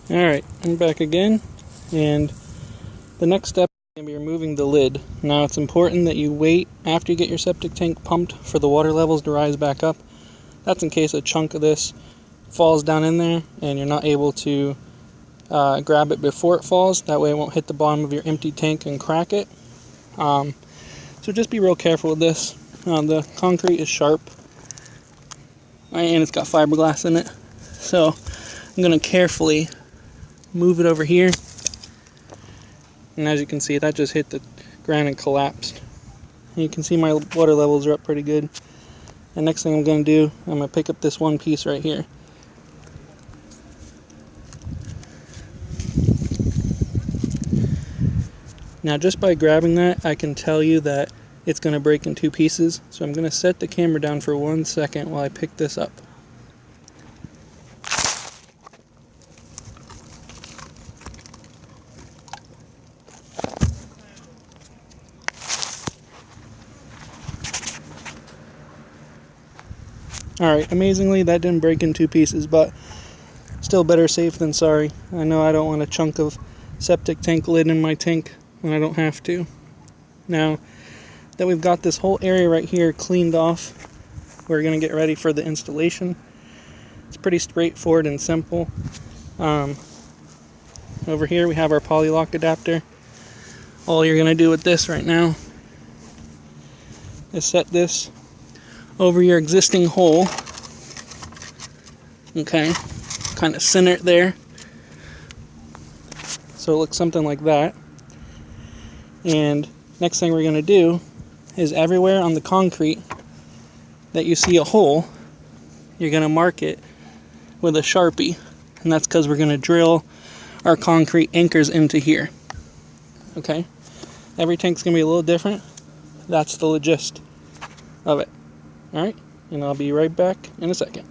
Alright, I'm back again, and the next step is going to be removing the lid. Now it's important that you wait after you get your septic tank pumped for the water levels to rise back up. That's in case a chunk of this falls down in there and you're not able to grab it before it falls. That way it won't hit the bottom of your empty tank and crack it. So just be real careful with this. The concrete is sharp and it's got fiberglass in it. So I'm going to carefully move it over here, and as you can see, that just hit the ground and collapsed. And you can see my water levels are up pretty good. And next thing I'm going to do, I'm going to pick up this one piece right here. Now just by grabbing that, I can tell you that it's going to break in two pieces. So I'm going to set the camera down for 1 second while I pick this up. Alright, amazingly that didn't break in two pieces, but still better safe than sorry. I know I don't want a chunk of septic tank lid in my tank when I don't have to. Now that we've got this whole area right here cleaned off, we're going to get ready for the installation. It's pretty straightforward and simple. Over here we have our Polylock adapter. All you're going to do with this right now is set this over your existing hole. Okay, kind of center it there so it looks something like that. And next thing we're going to do is everywhere on the concrete that you see a hole, you're going to mark it with a Sharpie, and that's because we're going to drill our concrete anchors into here. Okay, every tank's going to be a little different. That's the gist of it. Alright, and I'll be right back in a second.